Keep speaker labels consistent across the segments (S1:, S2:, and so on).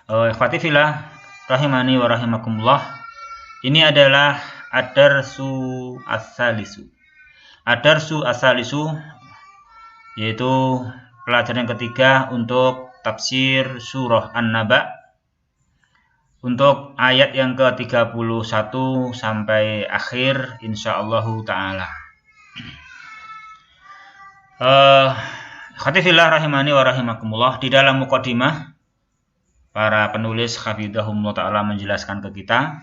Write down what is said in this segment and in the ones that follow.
S1: Ikhwati fillah rahimani wa rahimakumullah. Ini adalah ad-darsu as-salisu. Ad-darsu as-salisu yaitu pelajaran yang ketiga untuk tafsir surah An-Naba untuk ayat yang ke-31 sampai akhir insyaallah taala. Ikhwati fillah rahimani wa rahimakumullah, di dalam mukadimah para penulis hafizahumullah ta'ala menjelaskan ke kita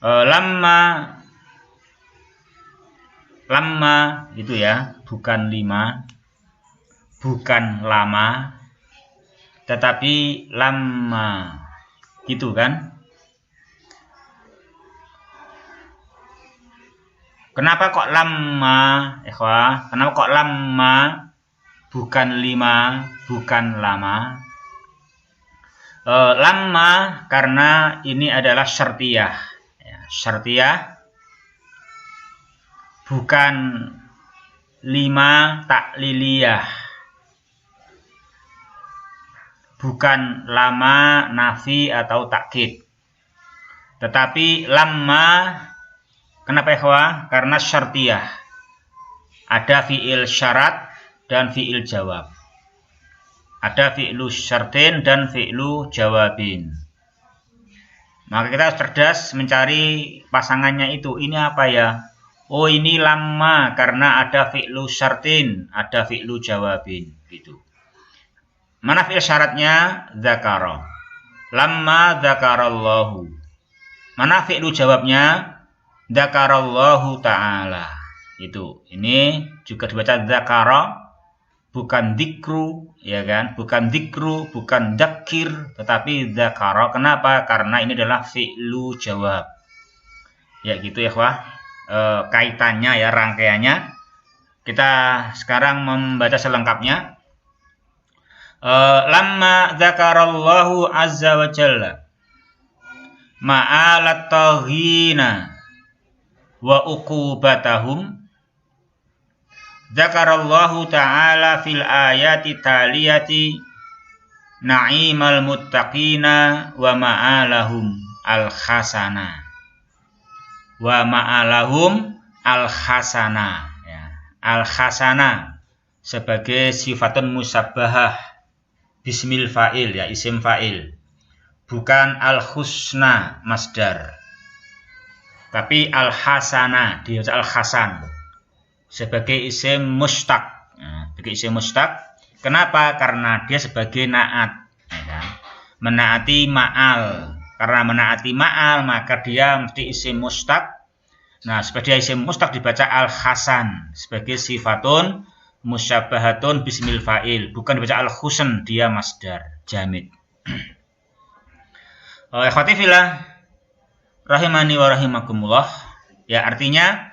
S1: lamma itu ya, bukan lima, bukan lama, tetapi lamma gitu kan. Kenapa kok lamma, ikhwah? Kenapa kok lamma bukan lima, bukan lama? Lamma karena ini adalah syartiyah, ya, syartiyah, bukan lima takliliyah, bukan lama nafi atau takkid, tetapi lamma. Kenapa ikhwah? Karena syartiyah, ada fi'il syarat dan fi'il jawab. Ada fi'lu syartin dan fi'lu jawabin. Maka kita harus cerdas mencari pasangannya itu. Ini apa ya? Oh, ini lamma karena ada fi'lu syartin, ada fi'lu jawabin gitu. Mana fi'il syaratnya? Dzakara. Lamma dzakarallahu. Mana fi'lu jawabnya? Dzakarallahu ta'ala. Itu. Ini juga dibaca dzakara, bukan dzikru, ya kan? Bukan dzikru, bukan dzakir, tetapi dzakara. Kenapa? Karena ini adalah fi'lu jawab. Ya gitu ya, ikhwah. Kaitannya ya, rangkaiannya. Kita sekarang membaca selengkapnya. Lamma dzakarallahu azza wa jalla ma'alat taghina wa uqubatahum, dzakarallahu ta'ala fil ayati taliyati na'imal muttaqina wa ma'alahum al-khasana. Wa ma'alahum al-khasana, ya. Al-khasana sebagai sifatun musabbahah bismil fa'il, ya, isim fa'il. Bukan al-husna masdar, tapi al-hasana, dia al-hasan sebagai isim mustaq. Nah, sebagai isim mustaq. Kenapa? Karena dia sebagai naat, ya kan? Menaati ma'al. Karena menaati ma'al maka dia mesti isim mustaq. Nah, sebagai isim mustaq dibaca al-hasan sebagai sifatun musyabbahatun bismil fa'il, bukan dibaca al-husn, dia masdar jamid. Ikhwati fillah rahimani wa rahimakumullah, ya, artinya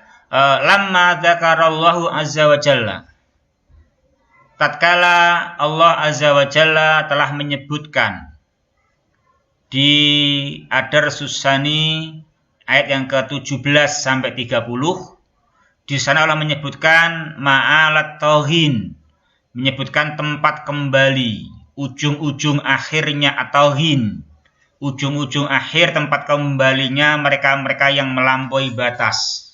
S1: lamma dzakarallahu azza wa jalla, tatkala Allah azza wa jalla telah menyebutkan di ad-darsus tsani ayat yang ke-17 sampai 30, di sana Allah menyebutkan ma'alat taghin, menyebutkan tempat kembali, ujung-ujung akhirnya at-taghin, ujung-ujung akhir tempat kembalinya mereka-mereka yang melampaui batas.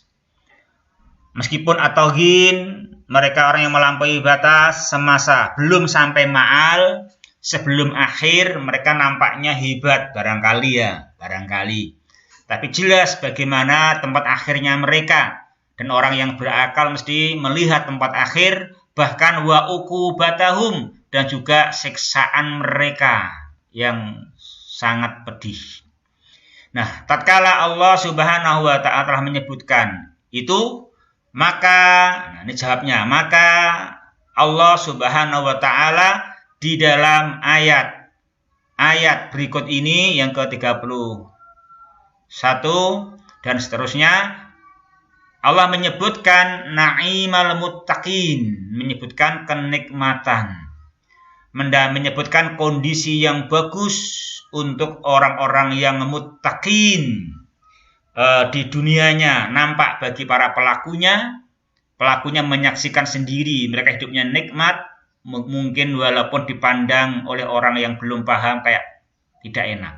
S1: Meskipun at-taghin, mereka orang yang melampaui batas semasa belum sampai ma'al, sebelum akhir mereka nampaknya hebat barangkali, ya, barangkali. Tapi jelas bagaimana tempat akhirnya mereka, dan orang yang berakal mesti melihat tempat akhir, bahkan wa uqubatahum, dan juga siksaan mereka yang sangat pedih. Nah, tatkala Allah Subhanahu wa ta'ala telah menyebutkan itu, maka, nah ini jawabnya, maka Allah Subhanahu wa ta'ala di dalam ayat berikut ini yang ke-31 dan seterusnya, Allah menyebutkan na'imal muttaqin, menyebutkan kenikmatan, menyebutkan kondisi yang bagus untuk orang-orang yang muttaqin di dunianya. Nampak bagi para pelakunya menyaksikan sendiri mereka hidupnya nikmat, mungkin walaupun dipandang oleh orang yang belum paham kayak tidak enak.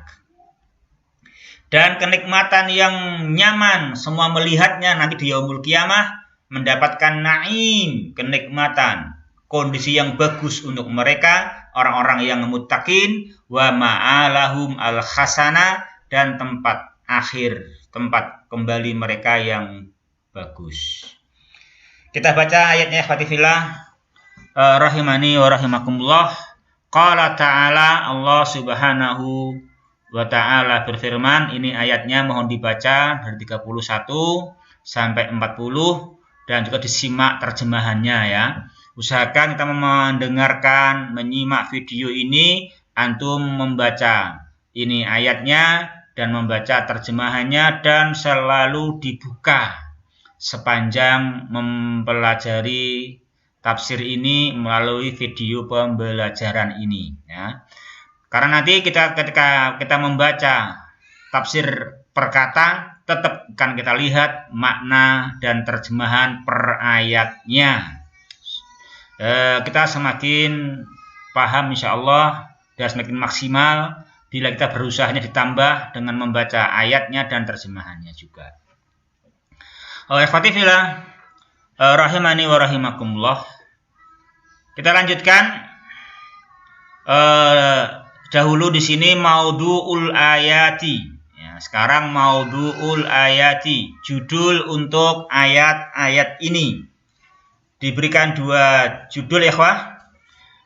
S1: Dan kenikmatan yang nyaman, semua melihatnya nanti di yaumul qiyamah, mendapatkan naim, kenikmatan, kondisi yang bagus untuk mereka, orang-orang yang muttaqin, wa ma'alahum al-hasana, dan tempat akhir, tempat kembali mereka yang bagus. Kita baca ayatnya ikhwatifillah, rahimani wa rahimakumullah. Qala ta'ala, Allah subhanahu wa ta'ala berfirman, ini ayatnya mohon dibaca dari 31 sampai 40 dan juga disimak terjemahannya ya. Usahakan kita mendengarkan, menyimak video ini, antum membaca ini ayatnya dan membaca terjemahannya dan selalu dibuka sepanjang mempelajari tafsir ini melalui video pembelajaran ini ya. Karena nanti ketika kita membaca tafsir per kata, tetap akan kita lihat makna dan terjemahan per ayatnya. Kita semakin paham insya Allah dan semakin maksimal bila kita berusahanya ditambah dengan membaca ayatnya dan terjemahannya juga. Ikhwatifillah, rahimani wa rahimakumullah. Kita lanjutkan. Dahulu di sini maudu'ul ayati. Ya, sekarang maudu'ul ayati, judul untuk ayat-ayat ini. Diberikan dua judul ya, ikhwah.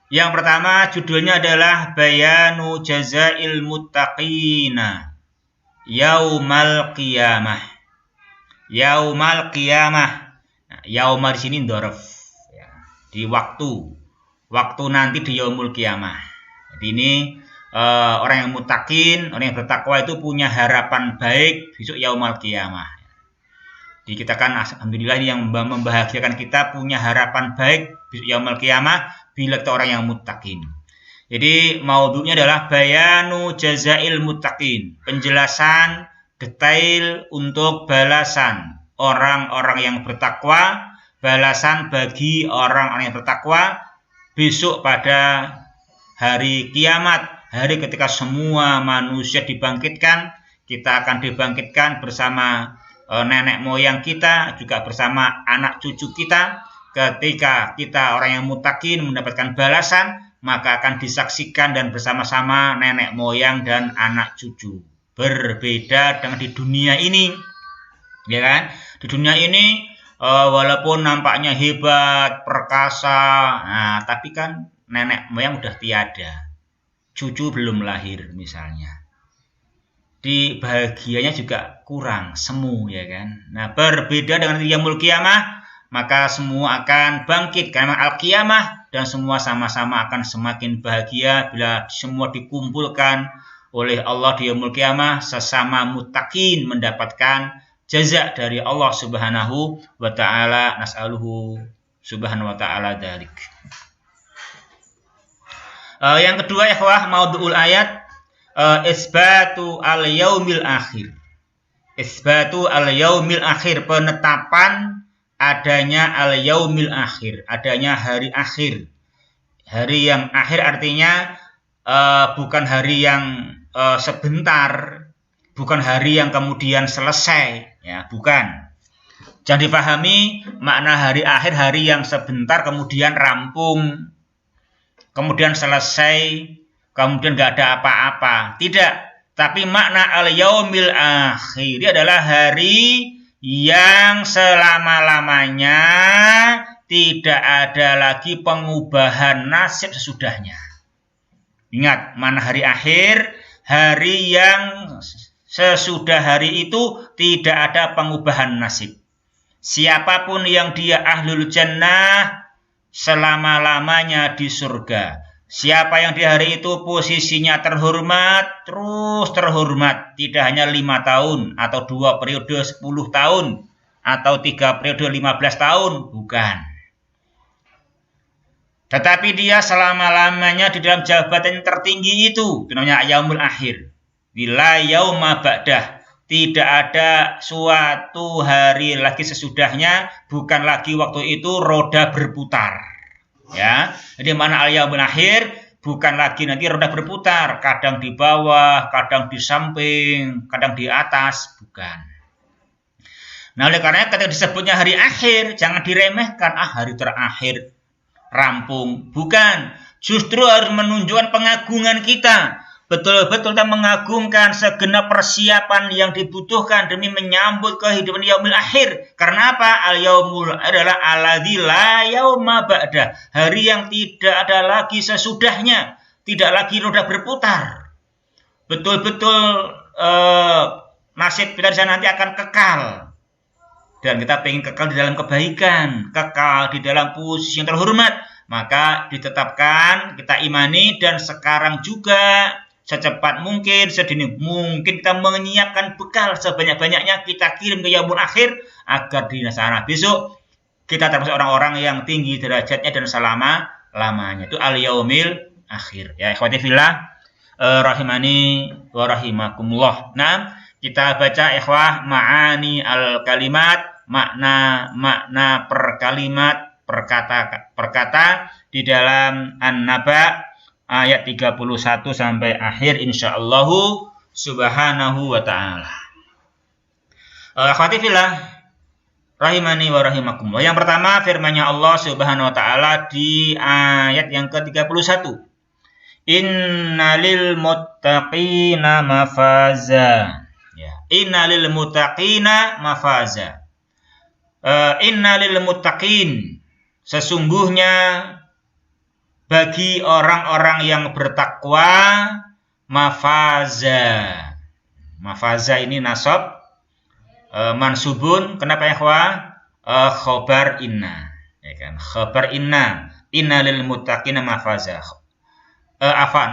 S1: Yang pertama judulnya adalah Bayanu Jazail Muttaqina Yaumal Qiyamah. Yaumal Qiyamah. Nah, yaumah di sini dzarf ya, di waktu nanti di yaumul qiyamah. Jadi ini orang yang muttaqin, orang yang bertakwa itu punya harapan baik besok yaumul qiyamah. Jadi kita kan alhamdulillah ini yang membahagiakan kita punya harapan baik besok yaumul qiyamah bila kita orang yang muttaqin. Jadi maudhu'nya adalah bayanu jazail muttaqin, penjelasan detail untuk balasan orang-orang yang bertakwa, balasan bagi orang-orang yang bertakwa besok pada hari kiamat, hari ketika semua manusia dibangkitkan. Kita akan dibangkitkan bersama nenek moyang kita, juga bersama anak cucu kita. Ketika kita orang yang muttaqin mendapatkan balasan, maka akan disaksikan dan bersama-sama nenek moyang dan anak cucu. Berbeda dengan di dunia ini, ya kan? Di dunia ini walaupun nampaknya hebat, perkasa, nah, tapi kan nenek moyang udah tiada, cucu belum lahir misalnya. Di bahagianya juga kurang, semu ya kan. Nah, berbeda dengan yaumul qiyamah, maka semua akan bangkit karena al-qiyamah dan semua sama-sama akan semakin bahagia bila semua dikumpulkan oleh Allah di yaumul qiyamah, sesama muttaqin mendapatkan jaza dari Allah Subhanahu wa taala. Nas'aluhu subhanahu wa taala dzalik. Yang kedua ya ikhwah, maudhu'ul ayat isbatu al-yaumil akhir. Isbatu al-yaumil akhir, penetapan adanya al-yaumil akhir, adanya hari akhir. Hari yang akhir artinya bukan hari yang sebentar, bukan hari yang kemudian selesai, ya, bukan. Jangan dipahami makna hari akhir hari yang sebentar kemudian rampung, kemudian selesai, kemudian nggak ada apa-apa. Tidak, tapi makna al-yaumil akhir adalah hari yang selama-lamanya tidak ada lagi pengubahan nasib sesudahnya. Ingat, mana hari akhir? Hari yang sesudah hari itu tidak ada pengubahan nasib. Siapapun yang dia ahlul jannah selama-lamanya di surga. Siapa yang di hari itu posisinya terhormat, terus terhormat. Tidak hanya 5 tahun, atau 2 periode 10 tahun, atau 3 periode 15 tahun. Bukan. Tetapi dia selama-lamanya di dalam jabatan yang tertinggi itu namanya yaumul akhir. Bila yauma ba'dah, tidak ada suatu hari lagi sesudahnya, bukan lagi waktu itu roda berputar. Ya, jadi mana al-yaumil akhir bukan lagi nanti roda berputar, kadang di bawah, kadang di samping, kadang di atas, bukan. Nah, oleh karena ketika disebutnya hari akhir, jangan diremehkan, hari terakhir, rampung. Bukan, justru harus menunjukkan pengagungan kita. Betul-betul kita mengagumkan segenap persiapan yang dibutuhkan demi menyambut kehidupan yaumil akhir. Karena apa? Al-yaumul adalah alladzi la yauma ba'da. Hari yang tidak ada lagi sesudahnya. Tidak lagi roda berputar. Betul-betul nasib kita di sana nanti akan kekal. Dan kita ingin kekal di dalam kebaikan. Kekal di dalam posisi yang terhormat. Maka ditetapkan, kita imani, dan sekarang juga secepat mungkin, sedini mungkin kita menyiapkan bekal sebanyak-banyaknya kita kirim ke yaumul akhir agar di sana besok kita termasuk orang-orang yang tinggi derajatnya dan selama-lamanya. Itu al-yaumil akhir. Ya, ikhwati fillah, rahimani wa rahimakumullah. Nah, kita baca ikhwah ma'ani al-kalimat, makna per kalimat, perkata di dalam An-Naba ayat 31 sampai akhir insyaallah subhanahu wa ta'ala. Akhwati fillah rahimani wa rahimakumullah. Yang pertama firman-Nya Allah Subhanahu wa taala di ayat yang ke-31. Innalil muttaqina mafaza. Ya, innalil muttaqina mafaza. Innalil muttaqin, sesungguhnya bagi orang-orang yang bertakwa, mafaza. Mafaza ini nasab, mansubun. Kenapa ya ikhwah? Khobar inna. Ya kan? Khobar inna. Inna lil muttaqina mafaza.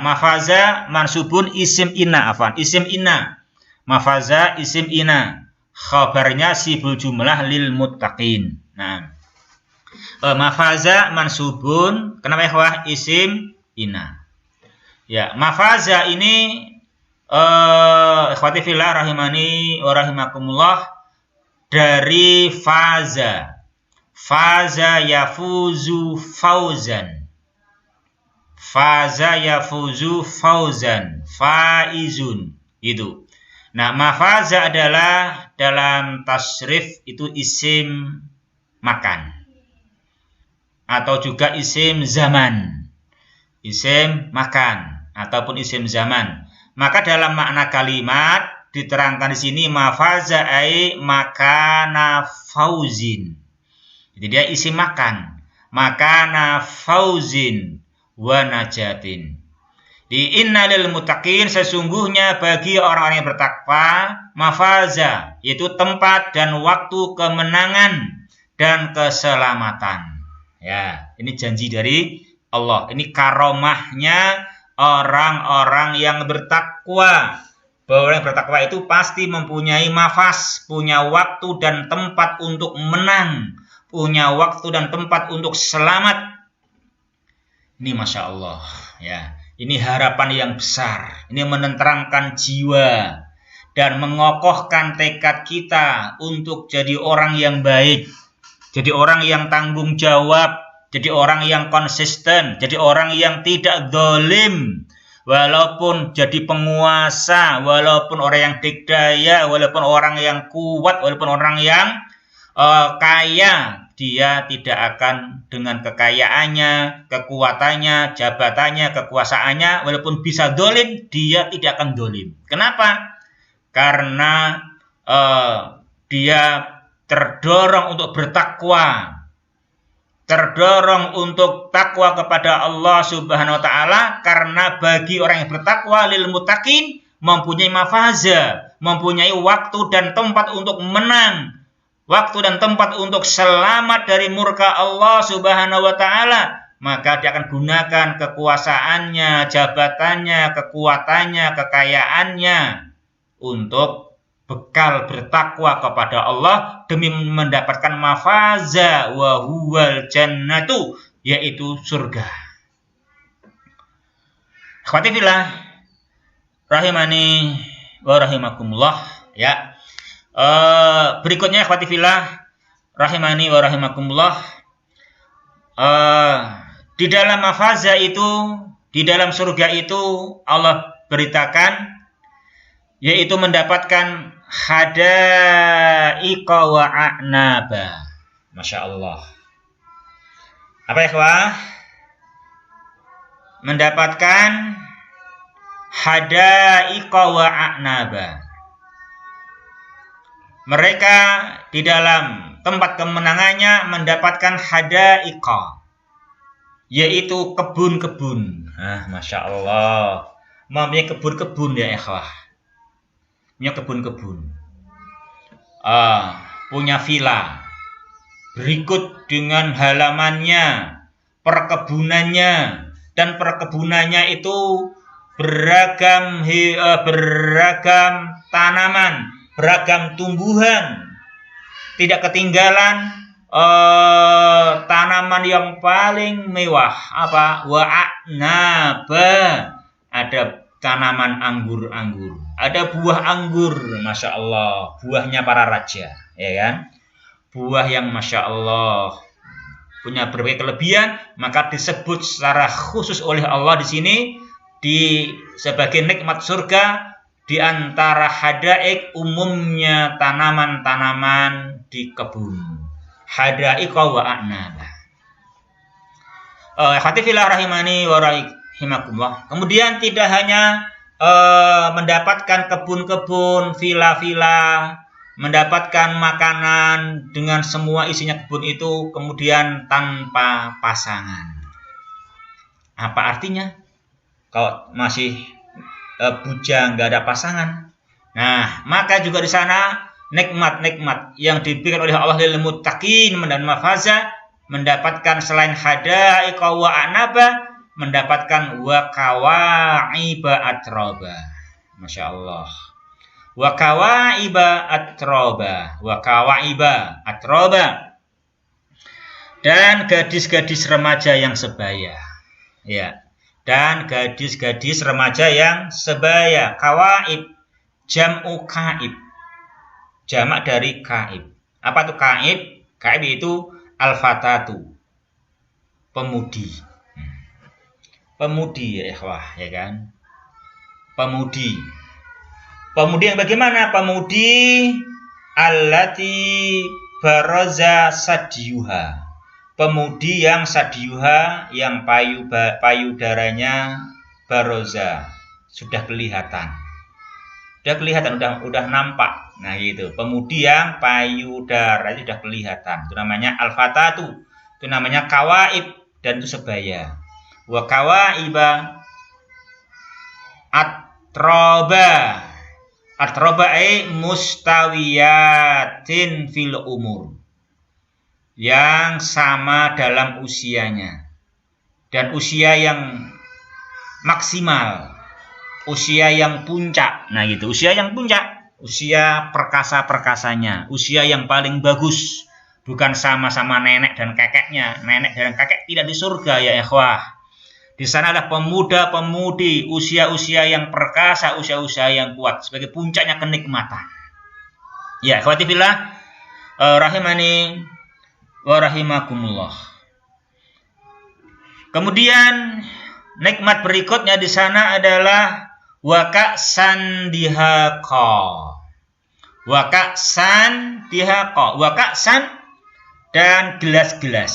S1: Mafaza mansubun isim inna. Isim inna. Mafaza isim inna. Khobarnya sibul jumlah lil muttaqin. Nah. Mafaza mansubun, kenapa ikhwah? Isim ina. Ya, mafaza ini ikhwati fillah rahimani wa rahimakumullah, dari faza. Faza yafuzu fauzan. Faza yafuzu fauzan. Faizun. Itu. Nah, mafaza adalah dalam tasrif itu isim makan. Atau juga isim zaman, isim makan ataupun isim zaman. Maka dalam makna kalimat diterangkan di sini mafaza ai makana fauzin. Jadi dia isim makan, makana fauzin wa najatin. Di innalil muttaqin, sesungguhnya bagi orang-orang yang bertakwa, mafaza yaitu tempat dan waktu kemenangan dan keselamatan. Ya, ini janji dari Allah. Ini karomahnya orang-orang yang bertakwa. Bahwa orang yang bertakwa itu pasti mempunyai mafaz, punya waktu dan tempat untuk menang, punya waktu dan tempat untuk selamat. Ini Masya Allah. Ya, ini harapan yang besar. Ini menenteramkan jiwa dan mengokohkan tekad kita untuk jadi orang yang baik. Jadi orang yang tanggung jawab, jadi orang yang konsisten, jadi orang yang tidak zalim. Walaupun jadi penguasa, walaupun orang yang dikdaya, walaupun orang yang kuat, walaupun orang yang kaya, dia tidak akan dengan kekayaannya, kekuatannya, jabatannya, kekuasaannya, walaupun bisa zalim, dia tidak akan zalim. Kenapa? Karena dia terdorong untuk bertakwa, terdorong untuk takwa kepada Allah Subhanahu wa taala, karena bagi orang yang bertakwa lil muttaqin mempunyai mafaza, mempunyai waktu dan tempat untuk menang, waktu dan tempat untuk selamat dari murka Allah Subhanahu wa taala, maka dia akan gunakan kekuasaannya, jabatannya, kekuatannya, kekayaannya untuk bekal bertakwa kepada Allah demi mendapatkan mafaza wa huwal jannatu, yaitu surga. Akhwati fillah rahimani wa rahimakumullah. Ya. Berikutnya akhwati fillah rahimani wa rahimakumullah, Di dalam mafaza itu, di dalam surga itu Allah beritakan, yaitu mendapatkan hadaiqa wa a'naba. Masya Allah. Apa ya ikhwah? Mendapatkan hadaiqa wa a'naba. Mereka di dalam tempat kemenangannya mendapatkan hadaiqa, yaitu kebun-kebun. Masya Allah. Mempunyai kebun-kebun ya ikhwah. Punya kebun-kebun. Punya villa. Berikut dengan halamannya, perkebunannya, dan perkebunannya itu beragam tanaman, beragam tumbuhan. Tidak ketinggalan tanaman yang paling mewah. Apa? Wa'naba. Ada tanaman anggur-anggur. Ada buah anggur, Masya Allah. Buahnya para raja, ya kan? Buah yang Masya Allah punya berbagai kelebihan, maka disebut secara khusus oleh Allah di sini sebagai nikmat surga. Di antara hadaik umumnya tanaman-tanaman di kebun. Hadaiqa wa a'naba. Khatifillah rahimani wa rahimakumullah. Kemudian tidak hanya mendapatkan kebun-kebun, villa-villa, mendapatkan makanan dengan semua isinya kebun itu, kemudian tanpa pasangan. Apa artinya? Kalau masih bujang, nggak ada pasangan. Nah, maka juga di sana nikmat-nikmat yang diberikan oleh Allah lil muttaqin dan mafaza, mendapatkan selain hadaiqa wa a'naba, mendapatkan wa kawaiba atraba. Masya Allah. Wa kawaiba atraba. Wa kawaiba atraba. Dan gadis-gadis remaja yang sebaya. Ya. Dan gadis-gadis remaja yang sebaya. Kawaib, jam'u kaib. Jamak dari kaib. Apa itu kaib? Kaib itu al-fatatu, pemudi. Pemudi ya ikhwah, ya kan? Pemudi. Pemudi yang bagaimana? Pemudi allati baraza sadyuha. Pemudi yang sadyuha, yang payudaranya baroza, sudah kelihatan. Sudah kelihatan, udah nampak. Nah, gitu. Pemudi yang payudara sudah kelihatan. Itu namanya al-fatatu. Itu namanya kawaib dan itu sebaya. Wa kawaiba atroba. Atroba mustawiyatin fil umur. Yang sama dalam usianya. Dan usia yang maksimal. Usia yang puncak. Nah gitu, usia yang puncak. Usia perkasa-perkasanya. Usia yang paling bagus. Bukan sama-sama nenek dan kakeknya. Nenek dan kakek tidak di surga ya ikhwah. Di sana adalah pemuda-pemudi. Usia-usia yang perkasa. Usia-usia yang kuat. Sebagai puncaknya kenikmatan. Ya ikhwati fillah. Rahimani wa rahimakumullah. Kemudian nikmat berikutnya di sana adalah wa ka'san dihaqa. Wa ka'san dihaqa. Wa ka'san dan gelas-gelas.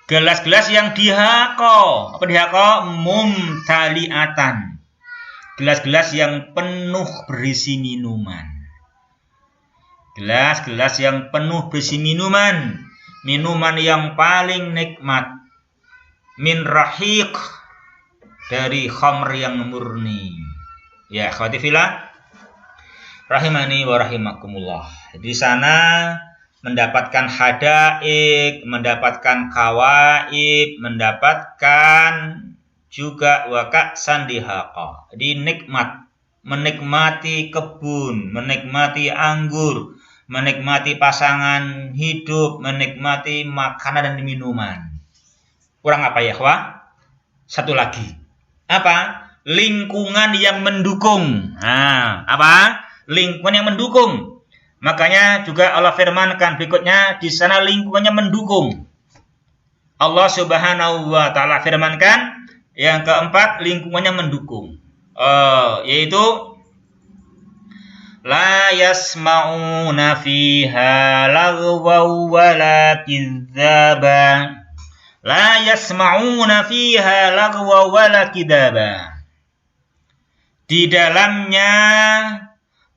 S1: Gelas-gelas yang dihaqa. Apa dihaqa? Mumtaliatan. Gelas-gelas yang penuh berisi minuman. Gelas-gelas yang penuh berisi minuman. Minuman yang paling nikmat. Min rahiq. Dari khamr yang murni. Ya, akhwati fillah. Rahimani wa rahimakumullah. Di sana mendapatkan hadaik, mendapatkan kawaib, mendapatkan juga waka sandihaqa. Jadi nikmat. Menikmati kebun, menikmati anggur, menikmati pasangan hidup, menikmati makanan dan minuman. Kurang apa ya, ikhwah? Satu lagi. Apa? Lingkungan yang mendukung. Nah, apa? Lingkungan yang mendukung. Makanya juga Allah firmankan berikutnya, di sana lingkungannya mendukung. Allah Subhanahu wa taala firmankan, yang keempat lingkungannya mendukung. Yaitu la yasma'una fiha lagwaw wala kidzaba. La yasma'una fiha lagwaw wala kidzaba. Di dalamnya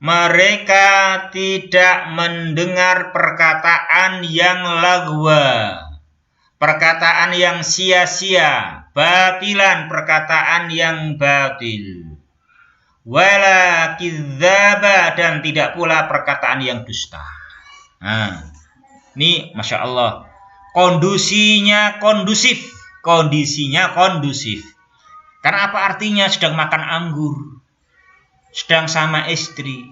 S1: mereka tidak mendengar perkataan yang lagwa, perkataan yang sia-sia, batilan, perkataan yang batil. Wala kidzaba, dan tidak pula perkataan yang dusta. Nah, ini Masya Allah, kondisinya kondusif. Karena apa artinya? Sedang makan anggur, sedang sama istri,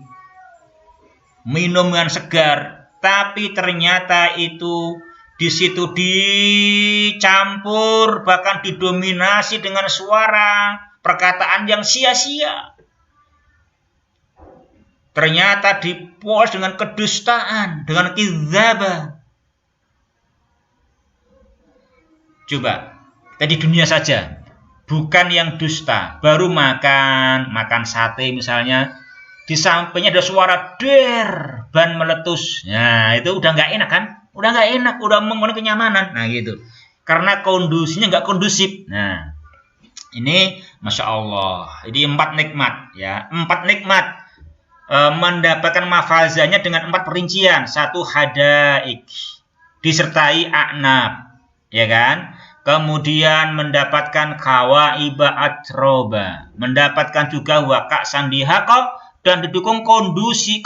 S1: minum yang segar, tapi ternyata itu di situ dicampur, bahkan didominasi dengan suara perkataan yang sia-sia. Ternyata dipoles dengan kedustaan, dengan kidzaba. Coba, tadi dunia saja, bukan yang dusta, baru makan sate misalnya, di sampingnya ada suara der, ban meletus. Nah, itu udah nggak enak kan? Udah nggak enak, udah mengurangi kenyamanan. Nah, gitu. Karena kondisinya nggak kondusif. Nah, ini Masya Allah. Ini 4 nikmat, ya. 4 nikmat. Mendapatkan mafazanya dengan 4 perincian. 1 hadaik, disertai a'nab, ya kan? Kemudian mendapatkan kawaiba atroba, mendapatkan juga waka sandihaka, dan didukung kondisi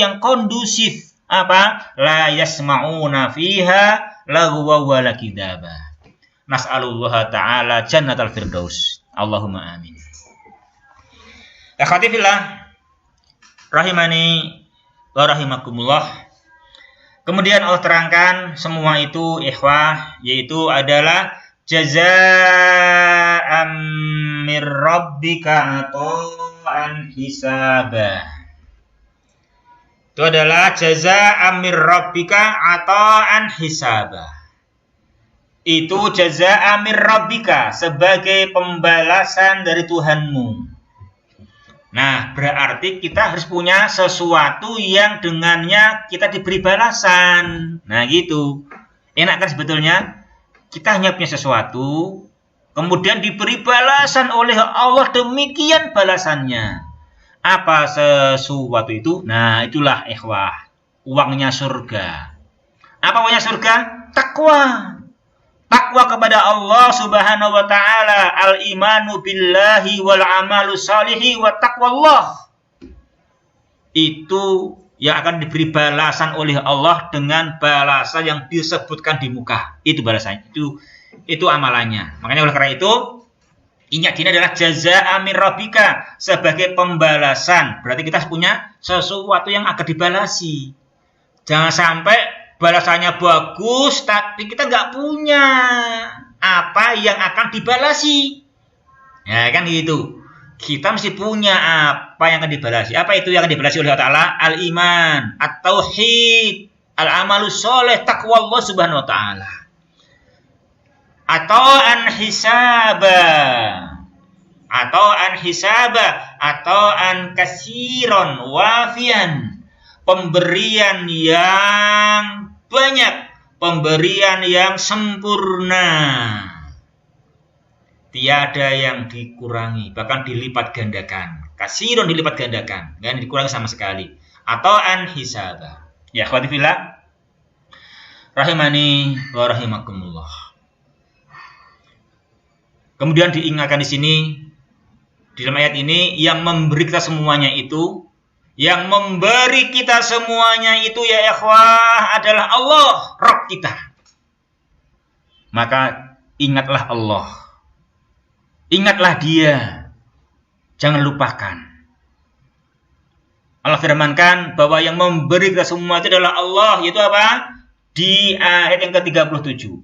S1: yang kondusif. Apa? La yasma'una fiha lagwa wala kidzaba. Nas'alullah ta'ala jannatal firdaus. Allahumma amin. Akhwati fillah, rahimani wa rahimakumullah. Kemudian Allah terangkan semua itu ikhwah, yaitu adalah jazaa'an mir rabbika ata'an hisabah. Itu adalah jazaa'an mir rabbika ata'an hisabah. Itu jazaa'an mir rabbika, sebagai pembalasan dari Tuhanmu. Nah, berarti kita harus punya sesuatu yang dengannya kita diberi balasan. Nah, gitu. Enak kan sebetulnya? Kita hanya punya sesuatu, kemudian diberi balasan oleh Allah, demikian balasannya. Apa sesuatu itu? Nah, itulah ikhwah, uangnya surga. Apa uangnya surga? Takwa. Takwa kepada Allah Subhanahu wa ta'ala. Al-imanu billahi wal amalu salihi wa taqwallah. Itu yang akan diberi balasan oleh Allah dengan balasan yang disebutkan di muka. Itu balasannya. Itu amalannya. Makanya oleh karena itu, ingat, ini adalah jazaa'a min rabbika, sebagai pembalasan. Berarti kita punya sesuatu yang akan dibalasi. Jangan sampai balasannya bagus, tapi kita nggak punya apa yang akan dibalasi. Ya kan gitu. Kita mesti punya apa yang akan dibalasi. Apa itu yang akan dibalasi oleh Allah Ta'ala? Al-iman, at-tauhid, al-amalus soleh, taqwa Allah Subhanahu wa ta'ala. Ata'an hisabah, ata'an kasiron wafian. Pemberian yang banyak, pemberian yang sempurna, tiada yang dikurangi, bahkan dilipat gandakan. Kasiron dilipat gandakan, kan dikurangi sama sekali. Atau an hisabah. Ya akhwati fillah, rahimani wa rahimakumullah. Kemudian diingatkan di sini, di dalam ayat ini, yang memberi kita semuanya itu, yang memberi kita semuanya itu ya ikhwah adalah Allah, Rabb kita. Maka ingatlah Allah. Ingatlah Dia. Jangan lupakan. Allah firmankan bahwa yang memberi kita semua itu adalah Allah, yaitu apa? Di ayat yang ke-37.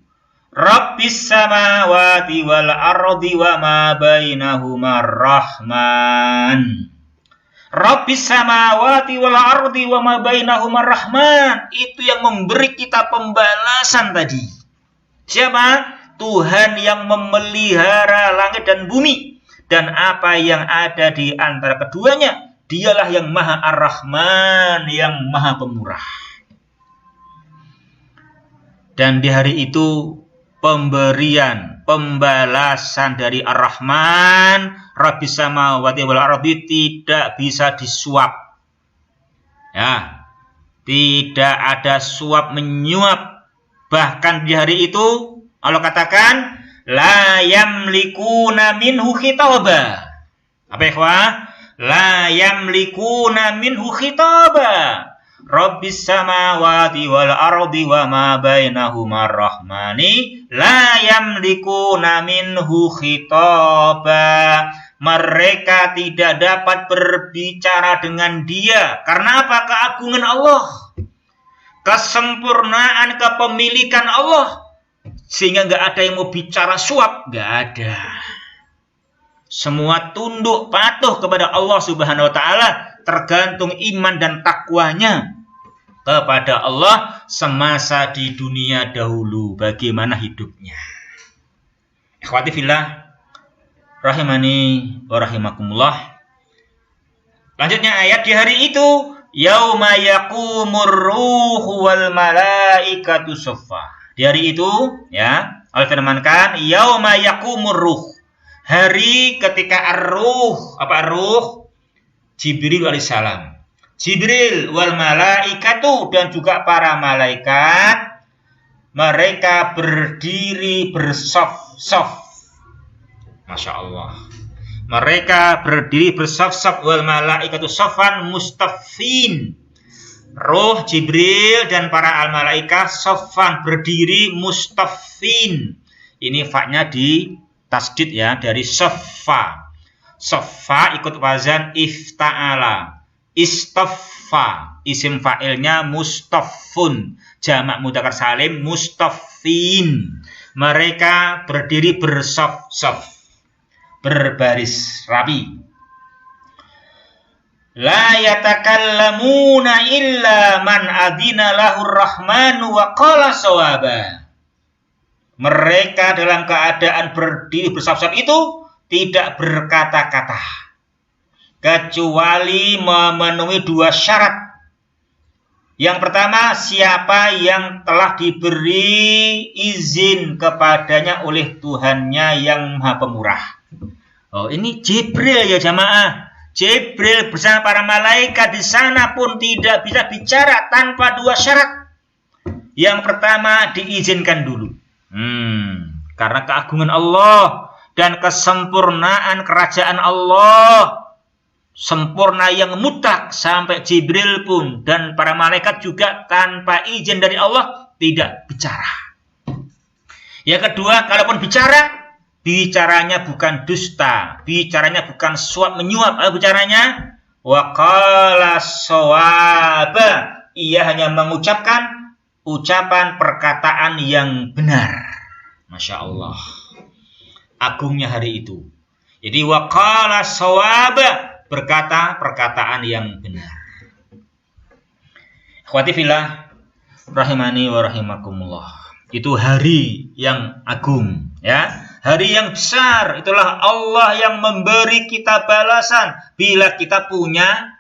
S1: Rabbis samawati wal ardi wa ma bainahuma rahman. Rabbis samawati wal ardi wa ma bainahuma rahman. Itu yang memberi kita pembalasan tadi. Siapa? Tuhan yang memelihara langit dan bumi dan apa yang ada di antara keduanya. Dialah yang Maha Ar-Rahman, yang Maha Pemurah. Dan di hari itu pembalasan dari Ar-Rahman, Rabbis samawati wal ardi, tidak bisa disuap. Ya, tidak ada suap menyuap. Bahkan di hari itu Allah katakan la yamlikuna minhu khitaba. Apa ikhwah? La yamlikuna minhu khitaba. Rabbis samawati wal ardi wa ma bainahuma rahmani la yamlikuna minhu khitaba. Mereka tidak dapat berbicara dengan dia. Karena apa? Keagungan Allah, kesempurnaan kepemilikan Allah, sehingga nggak ada yang mau bicara suap, nggak ada. Semua tunduk patuh kepada Allah Subhanahu Wa Taala, tergantung iman dan takwanya kepada Allah semasa di dunia dahulu. Bagaimana hidupnya? Ikhwati fillah, rahimani wa rahimakumullah. Lanjutnya ayat di hari itu, yauma yaqumur ruhu wal malaikatu saffa. Di hari itu, ya, Allah firmankan, yauma yaqumur ruh. Hari ketika ar-ruh, apa ar-ruh? Jibril alaihissalam. Jibril wal malaikatu, dan juga para malaikat, mereka berdiri bersaf-saf. Masya Allah. Mereka berdiri bersaf-saf, wal malaikatu safan mustafin. Roh Jibril dan para al-malaikah safan, berdiri mustafin. Ini fa-nya di tasdid ya, dari saffa. Saffa ikut wazan ifta'ala. Istaffa, isim fa'ilnya mustafun, jamak mudzakkar salim mustafin. Mereka berdiri bersaf-saf, berbaris rapi. La yatakallamuna illa man adina lahur rahmanu wa qala shawaba. Mereka dalam keadaan berdiri bersaf-saf itu tidak berkata-kata kecuali memenuhi dua syarat. Yang pertama, siapa yang telah diberi izin kepadanya oleh Tuhannya yang Maha Pemurah. Oh, ini Jibril ya jamaah. Jibril bersama para malaikat di sana pun tidak bisa bicara tanpa dua syarat. Yang pertama, diizinkan dulu. Karena keagungan Allah dan kesempurnaan kerajaan Allah, sempurna yang mutlak, sampai Jibril pun dan para malaikat juga tanpa izin dari Allah tidak bicara. Yang kedua, kalaupun bicara, bicaranya bukan dusta, bicaranya bukan suap menyuap, bicaranya wa qala shawaba. Ia hanya mengucapkan ucapan perkataan yang benar. Masya Allah, agungnya hari itu. Jadi wa qala shawaba, berkata perkataan yang benar. Ikhwati fillah, rahimani wa rahimakumullah. Itu hari yang agung, ya. Hari yang besar. Itulah Allah yang memberi kita balasan bila kita punya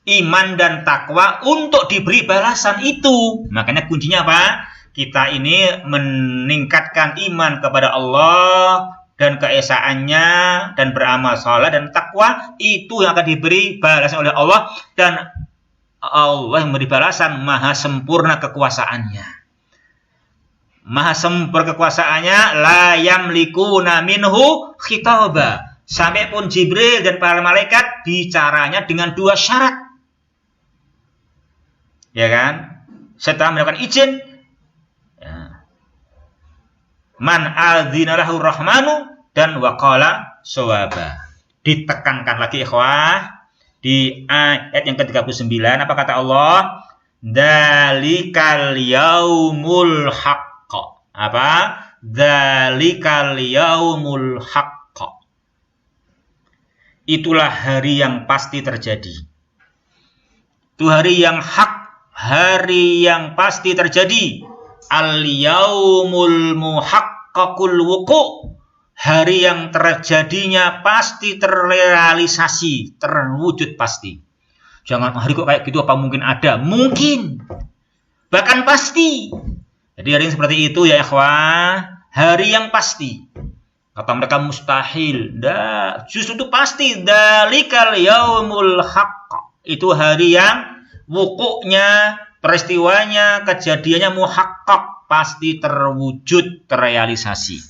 S1: iman dan takwa untuk diberi balasan itu. Makanya kuncinya apa? Kita ini meningkatkan iman kepada Allah dan keesaannya dan beramal saleh dan takwa, itu yang akan diberi balasan oleh Allah. Dan Allah yang memberi balasan maha sempurna kekuasaannya. Maha sempurna kekuasaannya, la yamlikuna minhu khitaba. Sampai pun Jibril dan para malaikat bicaranya dengan dua syarat. Ya kan? Setelah mendapatkan izin, ya. Man adzina lahu rahmanu dan waqala shawaba. Ditekankan lagi ikhwah di ayat yang ke-39, apa kata Allah? Dzalikal yaumul haqq. Apa? Dzalikal yaumul haqq. Itulah hari yang pasti terjadi. Itu hari yang hak, hari yang pasti terjadi. al-yaumul muhaqqaqul wuqu', hari yang terjadinya pasti terrealisasi, terwujud pasti. Jangan hari kok kayak gitu, apa mungkin ada? Mungkin. Bahkan pasti. Jadi hari yang seperti itu ya ikhwah, hari yang pasti. Kata mereka mustahil. Dah, justru itu pasti. Dalikal yaumul haqq. Itu hari yang wukuknya, peristiwanya, kejadiannya muhaqqaq, pasti terwujud, terrealisasi.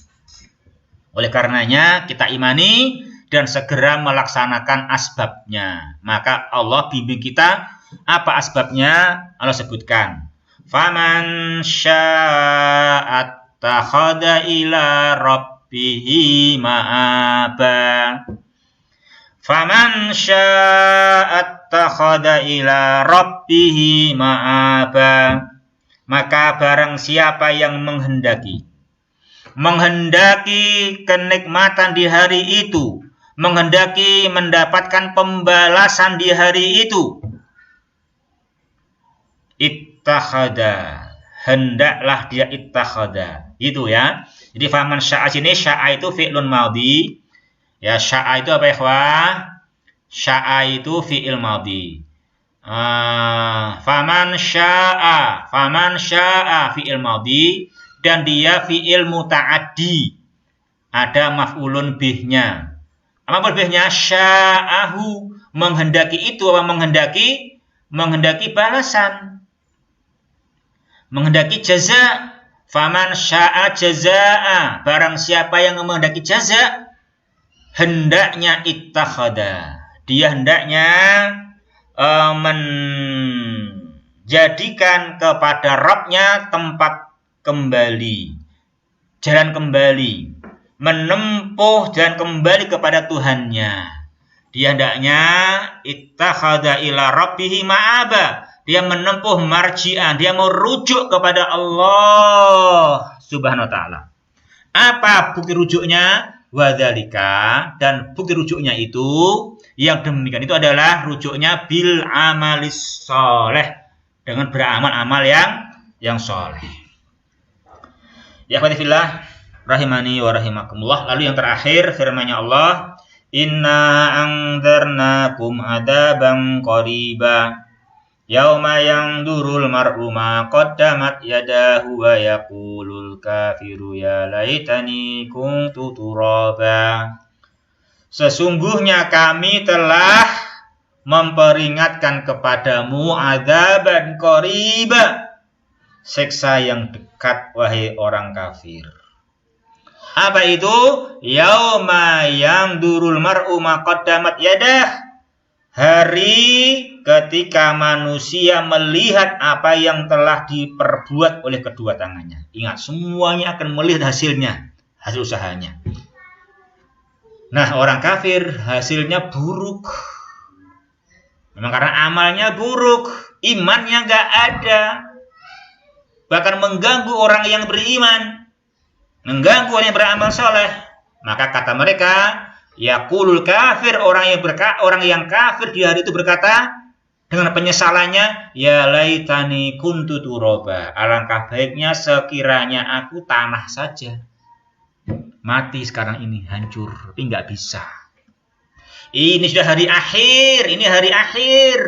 S1: Oleh karenanya kita imani dan segera melaksanakan asbabnya. Maka Allah bimbing kita, apa asbabnya? Allah sebutkan. Faman sya'at takhada ila rabbihi ma'aba. Faman sya'at takhada ila rabbihi ma'aba. Maka barang siapa yang menghendaki kenikmatan di hari itu, menghendaki mendapatkan pembalasan di hari itu, ittakhada, hendaklah dia ittakhada, itu ya. Jadi faman sya'a sini, sya'a itu fi'lun madhi. Ya, sya'a itu apa ya, ikhwah? Sya'a itu fi'il madhi. Faman sya'a fi'il madhi, dan dia fi'il muta'addi. Ada maf'ulun bihnya. Apa maf'ul bihnya? Sya'ahu, menghendaki itu apa menghendaki? Menghendaki balasan. Menghendaki jaza. Faman sya'a jaza'a, barang siapa yang menghendaki jaza, hendaknya ittakhada. Dia hendaknya menjadikan kepada Rabbnya tempat kembali, jalan kembali, menempuh jalan kembali kepada Tuhannya. Dia hendaknya ittakhadha ila rabbihi ma'aba. Dia menempuh marji'an, dia mau rujuk kepada Allah Subhanahu wa taala. Apa bukti rujuknya? Wadzalika, dan bukti rujuknya itu, yang demikian itu adalah rujuknya bil amalis soleh, dengan beramal-amal yang soleh. Ya akhwati fillah, rahimani wa rahimakumullah. Lalu yang terakhir firman-Nya Allah, inna anzarnakum adaban qariba yauma yandurul mar'u ma qaddamat yadahu wa yaqulul kafiru ya laitani kuntu turaba. Sesungguhnya kami telah memperingatkan kepadamu adzaban qariba, siksa yang dekat wahai orang kafir. Apa itu? Yauma yandurul mar'u ma qaddamat yadah. Hari ketika manusia melihat apa yang telah diperbuat oleh kedua tangannya. Ingat, semuanya akan melihat hasilnya, hasil usahanya. Nah, orang kafir hasilnya buruk. Memang karena amalnya buruk, imannya nggak ada. Bahkan mengganggu orang yang beriman, mengganggu orang yang beramal soleh. Maka kata mereka, yaqulul kafir, orang yang kafir di hari itu berkata dengan penyesalannya, ya laitani kuntu turaba. Alangkah baiknya sekiranya aku tanah saja. Mati sekarang ini, hancur, tapi nggak bisa. Ini sudah hari akhir, ini hari akhir.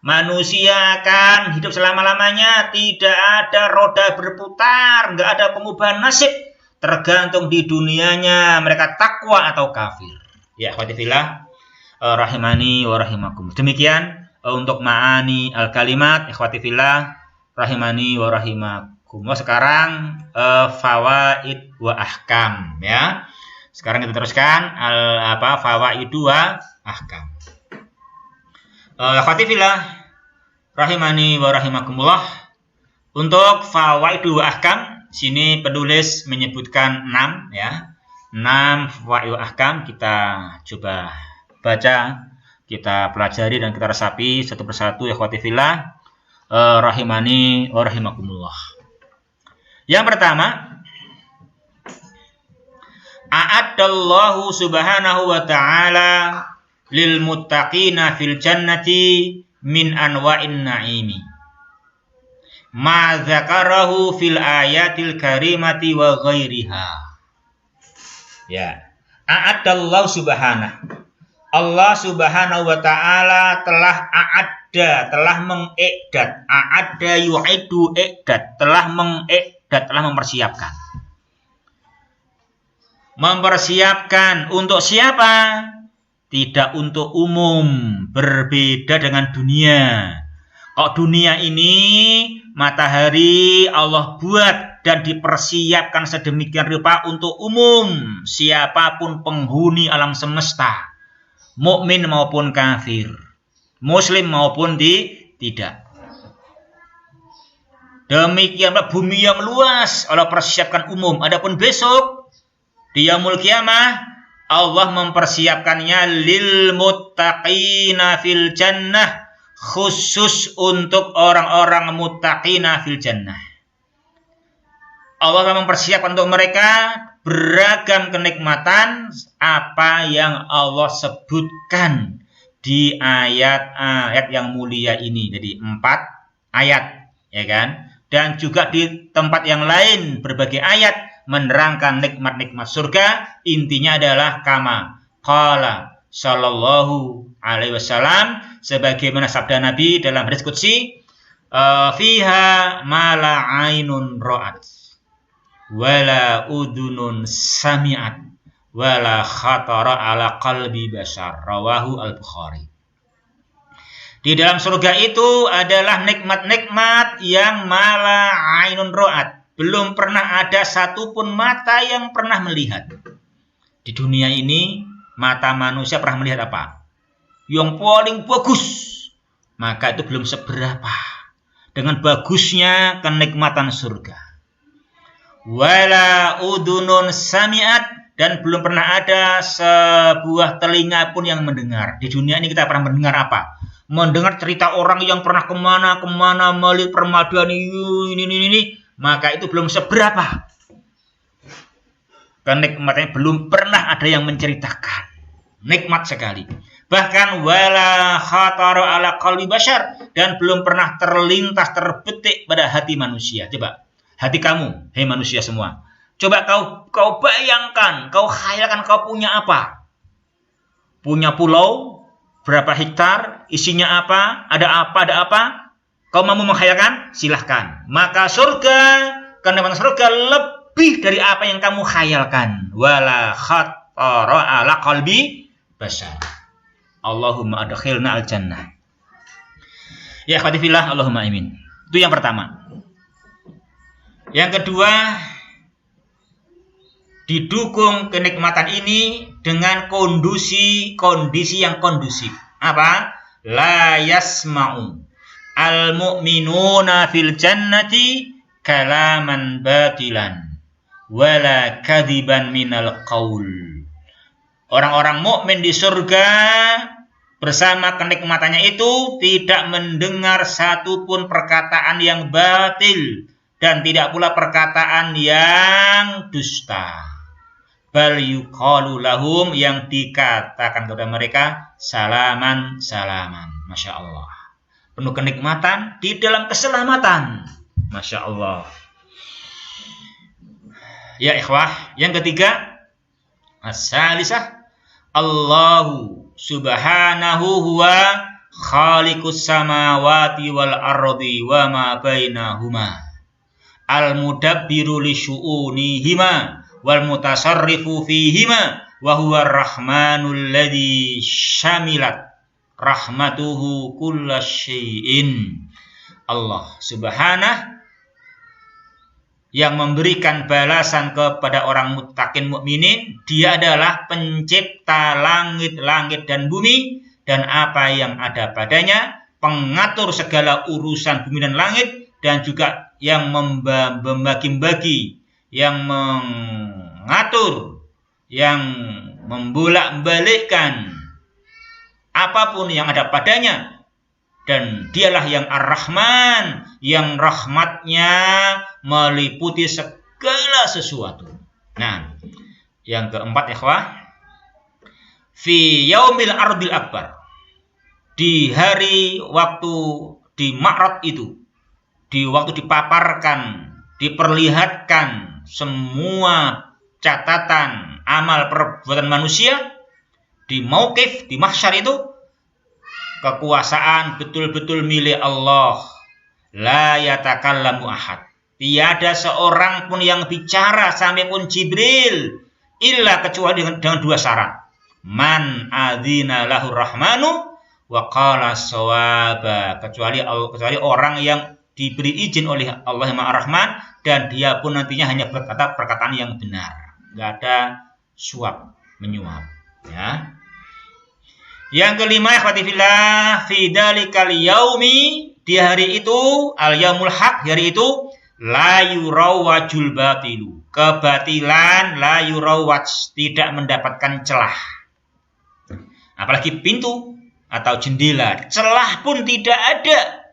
S1: Manusia akan hidup selama-lamanya, tidak ada roda berputar, nggak ada pengubahan nasib. Tergantung di dunianya mereka takwa atau kafir. Ya, akhwati fillah, rahimani wa rahimakum. Demikian untuk ma'ani al-kalimat, ikhwati fillah, rahimani wa rahimakum. Sekarang fawaid wa ahkam, ya. Sekarang kita teruskan fawaid wa ahkam. Ikhwati fillah, rahimani wa rahimakumullah. Untuk fawaid wa ahkam, sini penulis menyebutkan 6, ya. 6 fawaid wa ahkam, kita coba baca, kita pelajari dan kita resapi satu persatu, ikhwati fillah, rahimani wa rahimakumullah. Yang pertama, a'addallahu subhanahu wa ta'ala lil muttaqina fil jannati min anwa'in na'imi. ma dzakarahu fil ayatil karimati wa ghairiha. Ya. A'adallahu subhanahu. Allah subhanahu wa ta'ala telah mengikdat. A'adda yu'idu ikdat. Telah mengikdat, telah mempersiapkan. Mempersiapkan untuk siapa? Tidak untuk umum. Berbeda dengan dunia. Kok dunia ini matahari Allah buat dan dipersiapkan sedemikian rupa untuk umum. Siapapun penghuni alam semesta. Mukmin maupun kafir, muslim maupun tidak. Demikianlah bumi yang luas Allah persiapkan umum. Adapun besok di yaumul qiyamah Allah mempersiapkannya lil muttaqina fil jannah, khusus untuk orang-orang muttaqina fil jannah. Allah akan mempersiapkan untuk mereka beragam kenikmatan apa yang Allah sebutkan di ayat-ayat yang mulia ini. Jadi 4 ayat, ya kan? Dan juga di tempat yang lain berbagai ayat menerangkan nikmat-nikmat surga. Intinya adalah kama qala sallallahu alaihi wasallam, sebagaimana sabda Nabi dalam hadis qudsi, fiha ma la ainun ra'at wala udunun sami'at wala khatara ala qalbi bashar, rawahu al-Bukhari. Di dalam surga itu adalah nikmat-nikmat yang mala ainun ra'at, belum pernah ada satupun mata yang pernah melihat. Di dunia ini mata manusia pernah melihat apa? Yang paling bagus, maka itu belum seberapa dengan bagusnya kenikmatan surga. Wala udunun sami'at, dan belum pernah ada sebuah telinga pun yang mendengar. Di dunia ini kita pernah mendengar apa? Mendengar cerita orang yang pernah kemana melihat permadani ini, maka itu belum seberapa. Kenikmatannya belum pernah ada yang menceritakan. Nikmat sekali. Bahkan wala khatara ala qalbi bashar, dan belum pernah terlintas terbetik pada hati manusia. Coba hati kamu, hei manusia semua. Coba kau bayangkan, kau khayalkan kau punya apa? Punya pulau berapa hektar, isinya apa? Ada apa? Kau mampu menghayalkan? Silahkan. Maka surga, kenikmatan surga lebih dari apa yang kamu khayalkan. Wala khatara ala qalbi bashar. Allahumma adkhilna al-jannah. Ya akhwati fillah, Allahumma amin. Itu yang pertama. Yang kedua, didukung kenikmatan ini dengan kondisi yang kondusif. Apa? La yasma'u al-mu'minuna fil jannati kalaman batilan wala kadhiban minal qaul. Orang-orang mukmin di surga bersama kenikmatannya itu tidak mendengar satupun perkataan yang batil dan tidak pula perkataan yang dusta. Bal yuqalu lahum, yang dikatakan kepada mereka salaman. Masya Allah. Penuh kenikmatan di dalam keselamatan. Masya Allah. Ya ikhwah, yang ketiga, as-salisah, Allahu subhanahu huwa khaliqus samawati wal ardi wa ma bainahuma, al-mudabbiru li syu'unihima wal mutasarrifu fihima wa huwa ar-rahmanul ladzi syamilat rahmatuhu kulla syai'in. Allah subhanahu yang memberikan balasan kepada orang muttaqin mukminin, dia adalah pencipta langit-langit dan bumi dan apa yang ada padanya, pengatur segala urusan bumi dan langit, dan juga yang membagi-bagi, yang mengatur, yang membolak-balikkan apapun yang ada padanya. Dan dialah yang Ar-Rahman, yang rahmatnya meliputi segala sesuatu. Nah, yang keempat ikhwah, fi yaumil ardil akbar, di hari waktu di Ma'rad itu, di waktu dipaparkan, diperlihatkan semua catatan amal perbuatan manusia di mauqif, di mahsyar itu, kekuasaan betul-betul milik Allah. La yatakallamu ahad. Tiada seorang pun yang bicara, sampai pun Jibril, illa kecuali dengan dua syarat. Man adzina lahur rahmanu wa qala shawaba. Kecuali orang yang diberi izin oleh Allah yang Maha Rahman, dan dia pun nantinya hanya berkata perkataan yang benar. Enggak ada suap menyuap, ya. Yang kelima, ikhwati fillah, fi dalikal yaumi, di hari itu, al-yaumul haq, di hari itu, la yurawajul batilu, kebatilan la yurawaj, tidak mendapatkan celah. Apalagi pintu atau jendela, celah pun tidak ada.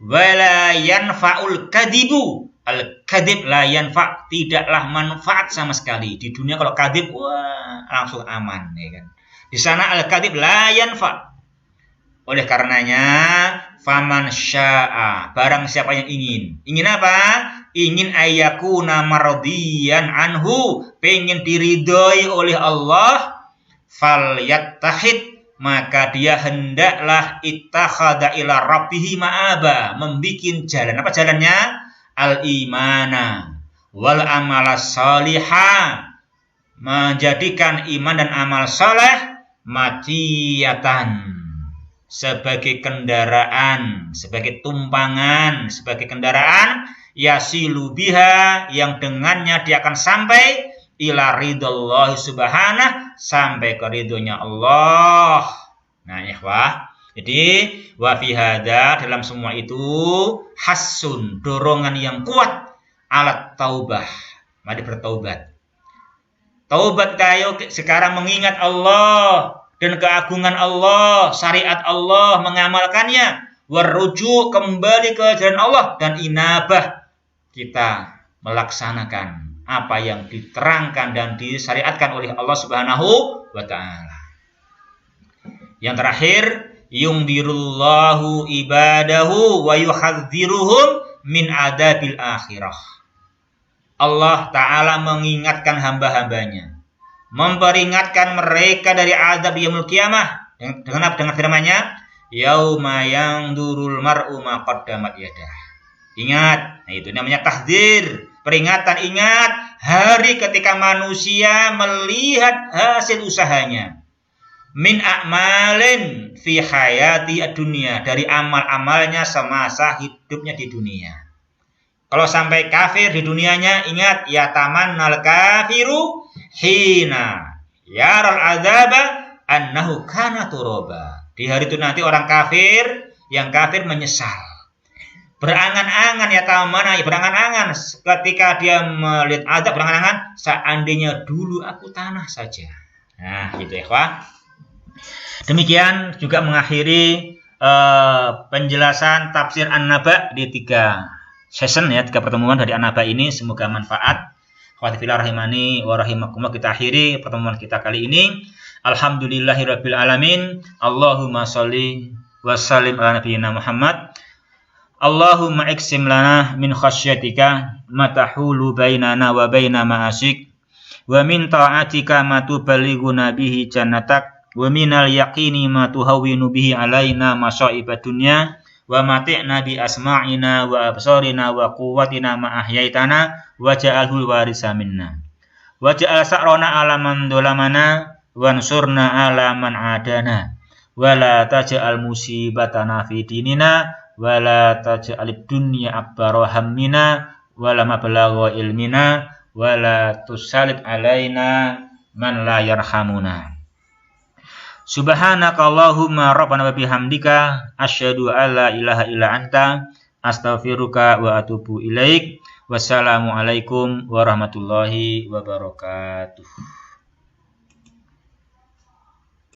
S1: Wala yanfa'ul kadibu, al-kadib la yanfa', tidaklah manfaat sama sekali. Di dunia kalau kadib, wah, langsung aman, ya kan. Di sana al-kadib la yanfa'. Oleh karenanya, faman sya'a, barang siapa yang ingin apa? Ingin ayyakuna mardiyan anhu, pengen diridhoi oleh Allah, fal yattahid, maka dia hendaklah ittakhadha ila rabbihi ma'aba, membikin jalan. Apa jalannya? Al-imana wal amala salihah, menjadikan iman dan amal saleh matiyatan, sebagai kendaraan, sebagai tumpangan, sebagai kendaraan, yasilu biha, yang dengannya dia akan sampai ila ridhallahi subhanah, sampai ke ridhonya Allah. Nah, ikhwah, jadi wa fi hadza, dalam semua itu, hasun, dorongan yang kuat, alat taubah, mari bertaubat. Taubat kayo sekarang mengingat Allah dan keagungan Allah, syariat Allah, mengamalkannya, warujuk, kembali ke jalan Allah, dan inabah, kita melaksanakan apa yang diterangkan dan disyariatkan oleh Allah Subhanahu wa ta'ala. Yang terakhir, yungdirullahu ibadahu wa yuhadziruhum min adabil akhirah. Allah Ta'ala mengingatkan hamba-hambanya, memperingatkan mereka dari azab yaumul qiyamah, dengan firman-Nya, yauma yangdurul mar'u ma qaddamat yadah. Ingat, nah itu namanya tahdzir, peringatan. Ingat hari ketika manusia melihat hasil usahanya, min a'malin fi hayati ad-dunya, dari amal-amalnya semasa hidupnya di dunia. Kalau sampai kafir di dunianya, ingat, ya tamannal kafiru hina yaral azaba annahu kana turaba. Di hari itu nanti orang kafir, yang kafir menyesal, berangan-angan, ya tamanna, ya berangan-angan, ketika dia melihat azab, berangan-angan, seandainya dulu aku tanah saja. Nah, gitu ya, Pak. Demikian juga mengakhiri penjelasan tafsir An-Naba di 3 session, ya, 3 pertemuan dari An-Naba ini. Semoga manfaat. Khawatibillah rahimani wa rahimakumullah. Kita akhiri pertemuan kita kali ini. Alhamdulillahirabbil alamin. Allahumma sholli wa sallim ala nabiyyina Muhammad. Allahumma iksim lana min khasyatika ma tahulu bainana wa baina ma'asik, wa min ta'atika ma tuballighuna bihi jannatak, wa minal yaqini ma tuhawwinu bihi alaina masaibad dunya, wa mati'na bi asma'ina wa absarina wa quwwatina ma ahyaitana waj'alhu warisa minna, waj'al sa'rana ala man dolamana wansurna ala man adana, wa la taj'al musibatana fi dinina, wa la taj'alid dunya akbara hammina wa la mablagha ilmina, wa la tusallit alaina man la yarhamuna. Subhanaka Allahumma rabbana wa bihamdika asyhadu an la ilaha illa anta astaghfiruka wa atubu ilaik. Wassalamualaikum warahmatullahi wabarakatuh.